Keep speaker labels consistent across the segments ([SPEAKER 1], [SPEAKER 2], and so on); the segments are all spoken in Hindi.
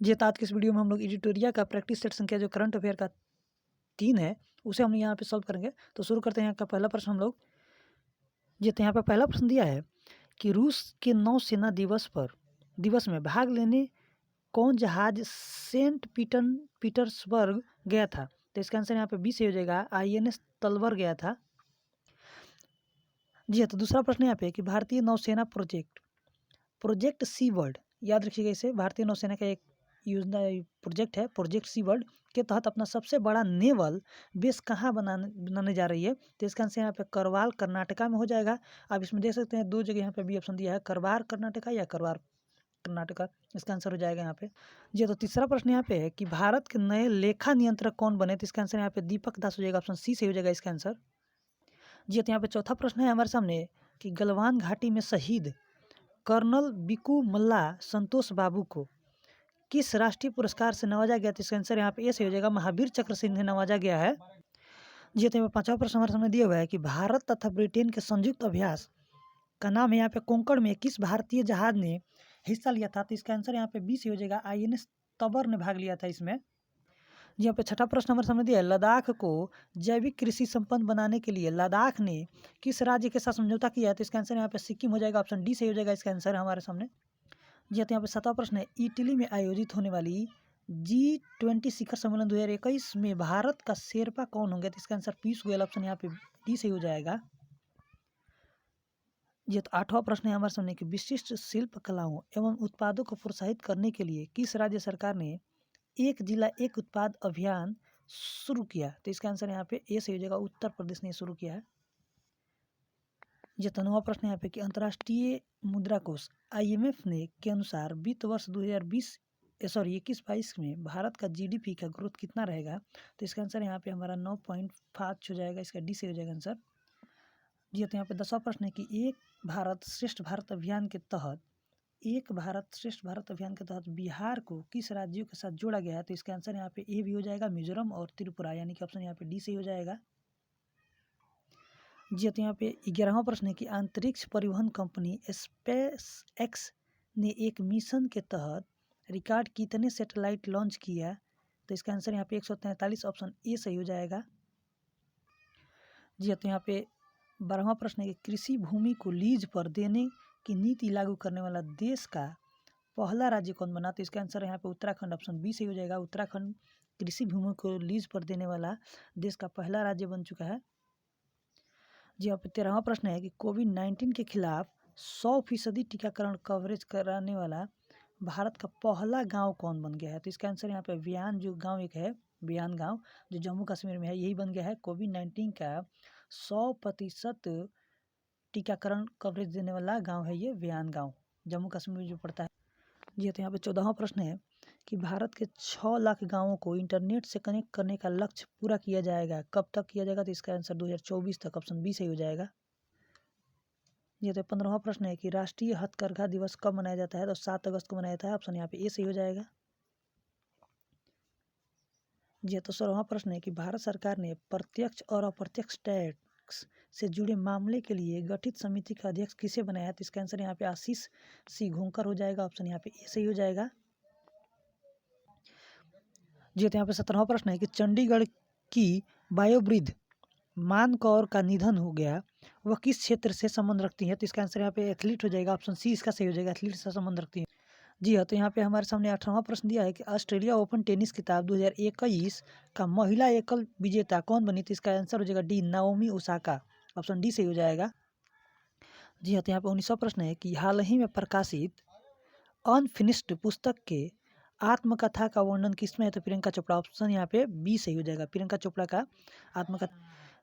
[SPEAKER 1] जी, तो आज की इस वीडियो में हम लोग एडिटोरिया का प्रैक्टिस सेट संख्या जो करंट अफेयर का 3 है, उसे हम यहाँ पे सॉल्व करेंगे। तो शुरू करते हैं यहाँ का पहला प्रश्न हम लोग। जी, तो यहाँ पे पहला प्रश्न दिया है कि रूस के नौसेना दिवस में भाग लेने कौन जहाज सेंट पीटर्सबर्ग गया था? तो इसका आंसर यहाँ पे बी सही हो जाएगा, आईएनएस तलवर गया था। जी हाँ, तो दूसरा प्रश्न यहाँ पे कि भारतीय नौसेना प्रोजेक्ट सी वर्ल्ड, याद रखिएगा इसे, भारतीय नौसेना का एक योजना प्रोजेक्ट है, प्रोजेक्ट सी वर्ल्ड के तहत अपना सबसे बड़ा नेवल बेस कहाँ बनाने जा रही है? तो इसका आंसर यहाँ पे करवाल कर्नाटका में हो जाएगा। आप इसमें देख सकते हैं दो जगह यहाँ पे भी ऑप्शन दिया है, करवार कर्नाटका या करवार कर्नाटका, इसका आंसर हो जाएगा यहाँ पे। जी तो तीसरा प्रश्न यहाँ पे है कि भारत के नए लेखा नियंत्रक कौन बने? तो इसका आंसर यहाँ पे दीपक दास हो जाएगा, ऑप्शन सी से हो जाएगा इसका आंसर। जी तो यहाँ पे चौथा प्रश्न है हमारे सामने कि गलवान घाटी में शहीद कर्नल बिकू मल्ला संतोष बाबू को किस राष्ट्रीय पुरस्कार से नवाजा गया? तो इसका आंसर यहाँ पे ए से हो जाएगा, महावीर चक्र से इन्हें नवाजा गया है। जी तो पांचवा प्रश्न हमारे सामने दिया हुआ है कि भारत तथा ब्रिटेन के संयुक्त अभ्यास का नाम है यहाँ पे कोंकण में किस भारतीय जहाज ने हिस्सा लिया था? तो इसका आंसर यहाँ पे बी से हो जाएगा, आईएनएस तबर ने भाग लिया था इसमें। यहाँ पे छठा प्रश्न हमारे सामने दिया है, लद्दाख को जैविक कृषि संपन्न बनाने के लिए लद्दाख ने किस राज्य के साथ समझौता किया है? तो इसका आंसर यहाँ पे सिक्किम हो जाएगा, ऑप्शन डी से हो जाएगा इसका आंसर हमारे सामने। जी तो यहाँ पे सातवां प्रश्न है, इटली में आयोजित होने वाली G20 शिखर सम्मेलन 2021 में भारत का शेरपा कौन होंगे? तो इसका आंसर पीयूष गोयल, ऑप्शन यहाँ पे डी से हो जाएगा। जी तो आठवां प्रश्न है हमारे सामने कि विशिष्ट शिल्प कलाओं एवं उत्पादों को प्रोत्साहित करने के लिए किस राज्य सरकार ने एक जिला एक उत्पाद अभियान शुरू किया? तो इसका आंसर यहाँ पे ए से हो जाएगा, उत्तर प्रदेश ने शुरू किया है। ये नौवां प्रश्न यहाँ पे कि अंतर्राष्ट्रीय मुद्रा कोष IMF ने के अनुसार वित्त वर्ष 2021-22 में भारत का GDP का ग्रोथ कितना रहेगा? तो इसका आंसर यहाँ पे हमारा 9.5 हो जाएगा, इसका डी से हो जाएगा आंसर। जी तो यहाँ पे 10वां प्रश्न है कि एक भारत श्रेष्ठ भारत अभियान के तहत बिहार को किस राज्यों के साथ जोड़ा गया है? तो इसका आंसर यहाँ पे ए भी हो जाएगा, मिजोरम और त्रिपुरा, यानी कि ऑप्शन यहाँ पे डी से हो जाएगा। जी तो यहाँ पे 11वां प्रश्न है कि अंतरिक्ष परिवहन कंपनी स्पेस एक्स ने एक मिशन के तहत रिकॉर्ड कितने सैटेलाइट लॉन्च किया? तो इसका आंसर यहाँ पे 143, ऑप्शन ए सही हो जाएगा। जी तो यहाँ पे 12वां प्रश्न है कि कृषि भूमि को लीज पर देने की नीति लागू करने वाला देश का पहला राज्य कौन बना? तो इसका आंसर यहाँ पे उत्तराखंड, ऑप्शन बी सही हो जाएगा। उत्तराखंड कृषि भूमि को लीज पर देने वाला देश का पहला राज्य बन चुका है। जी अब 13वां प्रश्न है कि कोविड-19 के खिलाफ 100% टीकाकरण कवरेज कराने वाला भारत का पहला गांव कौन बन गया है? तो इसका आंसर यहाँ पे वियान जो गांव एक है, वियान गांव जो जम्मू कश्मीर में है, यही बन गया है कोविड-19 का 100% टीकाकरण कवरेज देने वाला गांव है ये वियान गांव, जम्मू कश्मीर में जो पड़ता है। जी तो यहाँ पे 14वां प्रश्न है कि भारत के 6 लाख गाँवों को इंटरनेट से कनेक्ट करने का लक्ष्य पूरा किया जाएगा, कब तक किया जाएगा? तो इसका आंसर 2024 तक, ऑप्शन बी सही हो जाएगा। ये तो 15वां प्रश्न है कि राष्ट्रीय हथकरघा दिवस कब मनाया जाता है? तो 7 अगस्त को मनाया जाता है, ऑप्शन यहाँ पे ए सही हो जाएगा। जी तो 16वां प्रश्न है कि भारत सरकार ने प्रत्यक्ष और अप्रत्यक्ष टैक्स से जुड़े मामले के लिए गठित समिति का अध्यक्ष किसे बनाया है? तो इसका आंसर यहाँ पे आशीष सी घोंकर हो जाएगा, ऑप्शन यहाँ पे ए सही हो जाएगा। जी तो यहाँ पे 17वां प्रश्न है कि चंडीगढ़ की बायोब्रिद मान कौर का निधन हो गया, वह किस क्षेत्र से संबंध रखती है? तो इसका आंसर यहाँ पे एथलीट हो जाएगा, ऑप्शन सी इसका सही हो जाएगा, एथलीट से संबंध रखती है। जी हाँ, तो यहाँ पे हमारे सामने 18वां प्रश्न दिया है कि ऑस्ट्रेलिया ओपन टेनिस खिताब 2021 का महिला एकल विजेता कौन बनी? तो इसका आंसर हो जाएगा D, Naomi Osaka, option D सही हो जाएगा। जी हाँ, तो यहाँ पे 19वां प्रश्न है कि हाल ही में प्रकाशित अनफिनिश्ड पुस्तक के आत्मकथा का वर्णन किसमें है? तो प्रियंका चोपड़ा, ऑप्शन यहाँ पे बी सही हो जाएगा, प्रियंका चोपड़ा का आत्मकथा।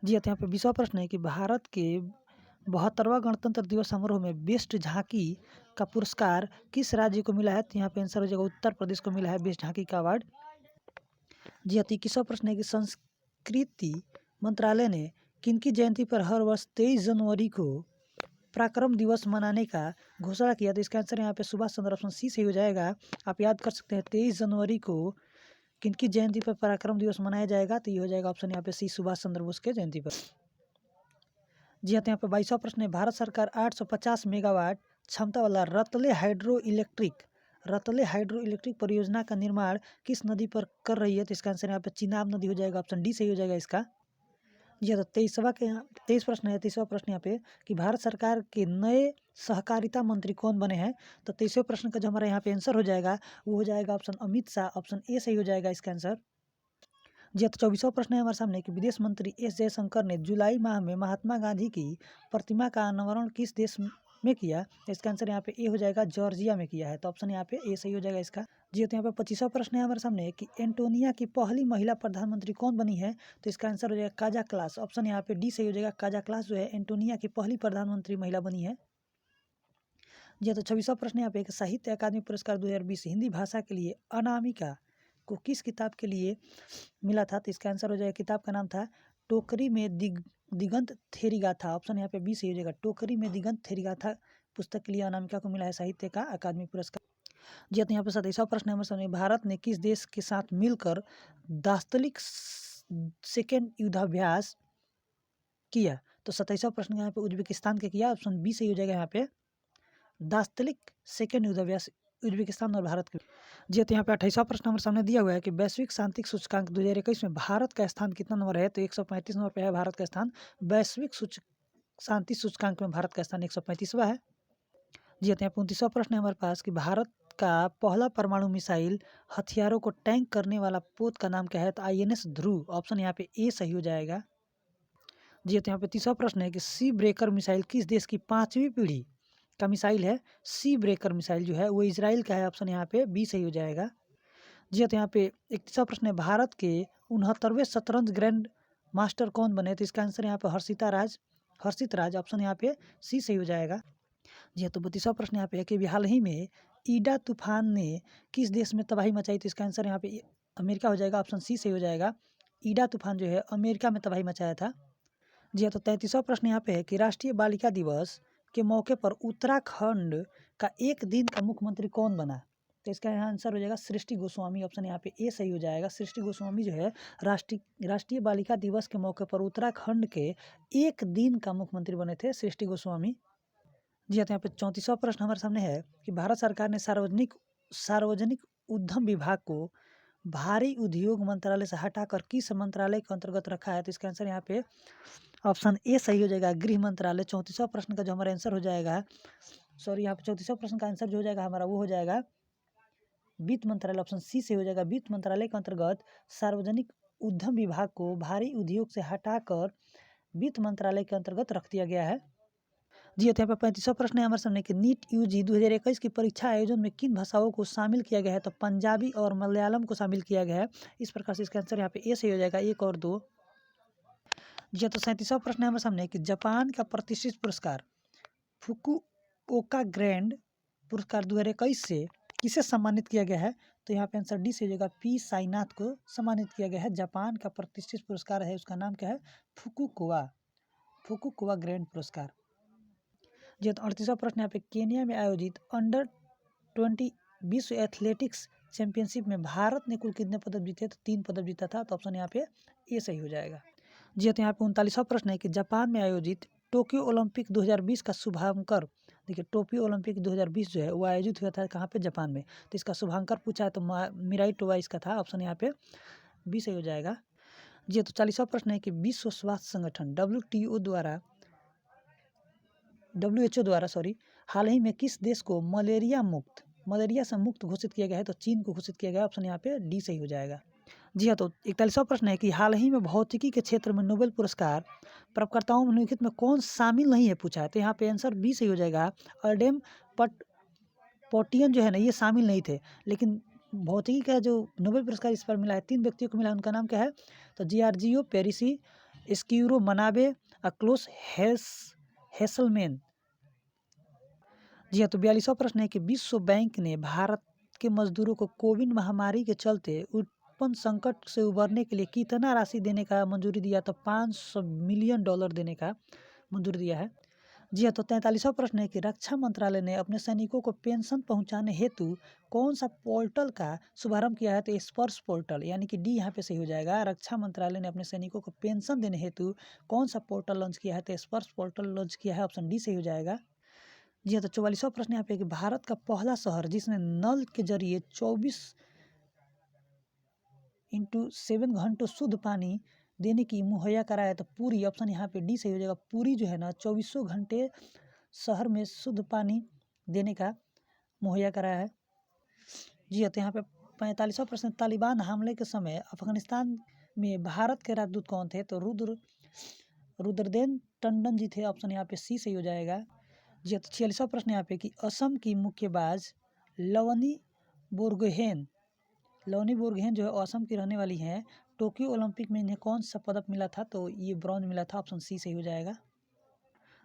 [SPEAKER 1] जी हाँ, तो यहाँ पे 20वां प्रश्न है कि भारत के 72वां गणतंत्र दिवस समारोह में बेस्ट झांकी का पुरस्कार किस राज्य को मिला है? तो यहाँ पे आंसर हो जाएगा उत्तर प्रदेश को मिला है बेस्ट झांकी का अवार्ड। जी हाँ, तो 21वां प्रश्न है कि संस्कृति मंत्रालय ने किनकी जयंती पर हर वर्ष 23 जनवरी को पराक्रम दिवस मनाने का घोषणा किया? तो इसका आंसर यहाँ पे सुभाष चंद्र, ऑप्शन सी सही हो जाएगा। आप याद कर सकते हैं 23 जनवरी को किनकी जयंती पर पराक्रम दिवस मनाया जाएगा? तो ये हो जाएगा ऑप्शन यहाँ पे सी, सुभाष चंद्र बोस के जयंती पर। जी हाँ, तो यहाँ पे 22वां प्रश्न है भारत सरकार 850 मेगावाट क्षमता वाला Ratle hydro electric Ratle hydro electric परियोजना का निर्माण किस नदी पर कर रही है? तो इसका आंसर यहाँ पे चिनाब नदी हो जाएगा, ऑप्शन डी सही हो जाएगा इसका। जी तो 23 प्रश्न है। 23वां प्रश्न यहाँ पे कि भारत सरकार के नए सहकारिता मंत्री कौन बने हैं? तो 23वें प्रश्न का जो हमारा यहाँ पे आंसर हो जाएगा वो हो जाएगा option Amit Shah, option A सही हो जाएगा इसका आंसर। जी तो 24वां प्रश्न है हमारे सामने कि विदेश मंत्री एस जयशंकर ने जुलाई माह में महात्मा गांधी की प्रतिमा का अनावरण किस देश में किया? इसका आंसर यहाँ पे ए हो जाएगा, जॉर्जिया में किया है, तो ऑप्शन यहाँ पे ए सही हो जाएगा इसका। जी तो यहाँ पे 25वां प्रश्न है हमारे सामने कि एंटोनिया की पहली महिला प्रधानमंत्री कौन बनी है? तो इसका आंसर हो जाएगा काजा क्लास, ऑप्शन यहाँ पे डी सही हो जाएगा। काजा क्लास जो है एंटोनिया की पहली प्रधानमंत्री महिला बनी है। जी तो 26वां प्रश्न यहाँ पे कि साहित्य अकादमी पुरस्कार 2020 हिंदी भाषा के लिए अनामिका को किस किताब के लिए मिला था? तो इसका आंसर हो जाएगा, किताब का नाम था टोकरी में दिगंत थेरीगाथा, ऑप्शन यहाँ पे बी सही हो जाएगा। टोकरी में दिगंत थेरीगाथा पुस्तक के लिए अनामिका को मिला है साहित्य का अकादमी पुरस्कार। जी तो यहाँ पे 27वां प्रश्न हमारे सामने भारत ने किस देश के साथ मिलकर दास्तलिक सेकेंड युद्धाभ्यास किया? तो 27वां प्रश्न यहाँ पे उज्बेकिस्तान के किया, ऑप्शन बी सही हो जाएगा यहाँ पे। दास्तलिक सेकेंड युद्धाभ्यास उज्बेकिस्तान और भारत के। जी तो यहाँ पे 28वां प्रश्न हमारे सामने दिया हुआ है कि वैश्विक शांति सूचकांक 2021 में भारत का स्थान कितना नंबर है? तो 135 नंबर पे है भारत का स्थान। वैश्विक शांति सूचकांक में भारत का स्थान 135वां है। जी तो यहाँ पे 29वां प्रश्न है हमारे पास कि भारत का पहला परमाणु मिसाइल हथियारों को टैंक करने वाला पोत का नाम क्या है? तो INS ध्रुव, ऑप्शन यहाँ पे ए सही हो जाएगा। जी तो यहाँ पे 30वां प्रश्न है कि सी ब्रेकर मिसाइल किस देश की 5वीं पीढ़ी का मिसाइल है? सी ब्रेकर मिसाइल जो है वो इजराइल का है, ऑप्शन यहाँ पे बी सही हो जाएगा। जी तो यहाँ पे 31वां प्रश्न है भारत के 69वें शतरंज ग्रैंड मास्टर कौन बने? तो इसका आंसर यहाँ पे हर्षित राज, ऑप्शन यहाँ पे सी सही हो जाएगा। जी तो 32वां प्रश्न यहाँ पे है कि हाल ही में ईडा तूफान ने किस देश में तबाही मचाई? तो इसका आंसर यहाँ पे अमेरिका हो जाएगा, ऑप्शन सी सही हो जाएगा। ईडा तूफान जो है अमेरिका में तबाही मचाया था। जी तो 33वां प्रश्न यहाँ पे है कि राष्ट्रीय बालिका दिवस के मौके पर उत्तराखंड का एक दिन का मुख्यमंत्री कौन बना? तो इसका यहाँ आंसर हो जाएगा सृष्टि गोस्वामी, ऑप्शन यहाँ पे ए सही हो जाएगा। सृष्टि गोस्वामी जो है राष्ट्रीय बालिका दिवस के मौके पर उत्तराखंड के एक दिन का मुख्यमंत्री बने थे सृष्टि गोस्वामी। जी तो यहाँ पे 34वां प्रश्न हमारे सामने है कि भारत सरकार ने सार्वजनिक उद्यम विभाग को भारी उद्योग मंत्रालय से हटाकर किस मंत्रालय के अंतर्गत रखा है? तो इसका आंसर यहाँ पे ऑप्शन ए सही हो जाएगा, गृह मंत्रालय। 34वां प्रश्न का जो हमारा आंसर हो जाएगा, यहाँ पे 34वां प्रश्न का आंसर जो हो जाएगा हमारा वो हो जाएगा वित्त मंत्रालय, ऑप्शन सी से हो जाएगा। वित्त मंत्रालय के अंतर्गत सार्वजनिक उद्यम विभाग को भारी उद्योग से हटाकर वित्त मंत्रालय के अंतर्गत रख दिया गया है। जी तो यहाँ पे 35वां प्रश्न है हमारे सामने कि नीट यूजी 2021 की परीक्षा आयोजन में किन भाषाओं को शामिल किया गया है? तो पंजाबी और मलयालम को शामिल किया गया है। इस प्रकार से इसका आंसर यहाँ पे ए सही हो जाएगा, 1 और 2। जी तो 37वां प्रश्न है हमारे सामने कि जापान का प्रतिष्ठित पुरस्कार फुकुओका ग्रैंड पुरस्कार 2021 से किसे सम्मानित किया गया है? तो यहाँ पे आंसर डी से हो जाएगा, पी साईनाथ को सम्मानित किया गया है। जापान का प्रतिष्ठित पुरस्कार है, उसका नाम क्या है? फुकुओका ग्रैंड पुरस्कार। जी तो 38वां प्रश्न यहाँ पे केन्या में आयोजित अंडर-20 विश्व एथलेटिक्स चैंपियनशिप में भारत ने कुल कितने पदक जीते? तो 3 पदक जीता था, तो ऑप्शन यहाँ पे ए सही हो जाएगा। जी तो यहाँ पे 39वां प्रश्न है कि जापान में आयोजित टोक्यो ओलंपिक 2020 का शुभांकर, देखिए टोक्यो ओलंपिक 2020 जो है वो आयोजित हुआ था कहाँ पे? जापान में। तो इसका शुभांकर पूछा है तो मिराई टोवा इसका था, ऑप्शन यहाँ पे बी सही हो जाएगा। जी तो 40वां प्रश्न है कि विश्व स्वास्थ्य संगठन WHO द्वारा हाल ही में किस देश को मलेरिया से मुक्त घोषित किया गया है? तो चीन को घोषित किया गया, ऑप्शन यहाँ पे डी सही हो जाएगा। जी हाँ तो 41वां प्रश्न है कि हाल ही में भौतिकी के क्षेत्र में नोबेल पुरस्कार प्राप्तकर्ताओं में निम्नलिखित में कौन शामिल नहीं है पूछा है? तो यहाँ पे आंसर बी सही हो जाएगा। अर्डेम पोटियन जो है ना ये शामिल नहीं थे, लेकिन भौतिकी का जो नोबेल पुरस्कार इस पर मिला है 3 व्यक्तियों को मिला है, उनका नाम क्या है? तो जियार्जियो पेरिसी, एस्क्यूरो मनाबे और क्लोस हेसलमैन। जी हाँ तो 42वां प्रश्न है कि विश्व बैंक ने भारत के मजदूरों को कोविड महामारी के चलते उत्पन्न संकट से उबरने के लिए कितना राशि देने का मंजूरी दिया? तो $500 मिलियन देने का मंजूरी दिया है। जी हाँ तो 43वां प्रश्न है कि रक्षा मंत्रालय ने अपने सैनिकों को पेंशन पहुंचाने हेतु कौन सा पोर्टल का शुभारंभ किया है? तो स्पर्श पोर्टल, यानी कि डी यहाँ पे सही हो जाएगा। रक्षा मंत्रालय ने अपने सैनिकों को पेंशन देने हेतु कौन सा पोर्टल लॉन्च किया है? तो स्पर्श पोर्टल लॉन्च किया है, ऑप्शन डी सही हो जाएगा। जी हाँ, तो 44वां प्रश्न यहाँ पे कि भारत का पहला शहर जिसने नल के जरिए 24/7 घंटों शुद्ध पानी देने की मुहैया कराया, तो पूरी ऑप्शन यहाँ पे डी सही हो जाएगा। पूरी जो है ना 2400 घंटे शहर में शुद्ध पानी देने का मुहैया कराया है। जी हाँ, तो यहाँ पे 45वां प्रश्न, तालिबान हमले के समय अफगानिस्तान में भारत के राजदूत कौन थे, तो रुद्रदेन टंडन जी थे, ऑप्शन यहाँ पे सी सही हो जाएगा। जी हाँ, तो 46वां प्रश्न यहाँ पे कि असम की मुक्केबाज लवनी बोर्गोहेन जो है असम की रहने वाली हैं, टोक्यो ओलंपिक में इन्हें कौन सा पदक मिला था, तो ये ब्रॉन्ज मिला था, ऑप्शन सी सही हो जाएगा।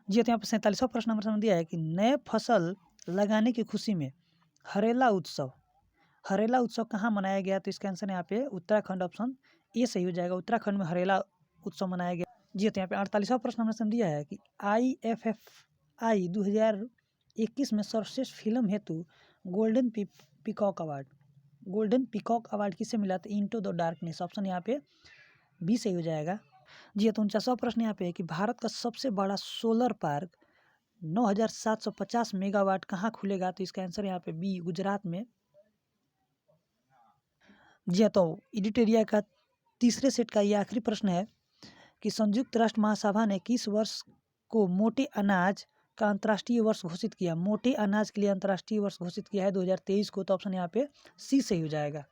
[SPEAKER 1] जी हाँ, तो यहाँ पे 47वां प्रश्न नंबर दिया है कि नए फसल लगाने की खुशी में हरेला उत्सव कहाँ मनाया गया, तो इसका आंसर यहाँ पे उत्तराखंड, ऑप्शन ए सही हो जाएगा। उत्तराखंड में हरेला उत्सव मनाया गया। जी हाँ, तो यहाँ पे 48वां प्रश्न नंबर दिया है कि IFFI 2021 में सर्वश्रेष्ठ फिल्म हेतु गोल्डन पीकॉक अवार्ड किसे मिला, तो इनटू द डार्कनेस, ऑप्शन यहाँ पे बी सही हो जाएगा। जी हाँ, तो 49वां प्रश्न यहाँ पे है कि भारत का सबसे बड़ा सोलर पार्क 9750 मेगावाट कहाँ खुलेगा, तो इसका आंसर यहाँ पे बी, गुजरात में। जी हाँ, तो एडिटोरिया का तीसरे सेट का ये आखिरी प्रश्न है कि संयुक्त राष्ट्र महासभा ने किस वर्ष को मोटे अनाज का अंतर्राष्ट्रीय वर्ष घोषित किया। मोटे अनाज के लिए अंतर्राष्ट्रीय वर्ष घोषित किया है 2023 को, तो ऑप्शन यहाँ पे सी सही हो जाएगा।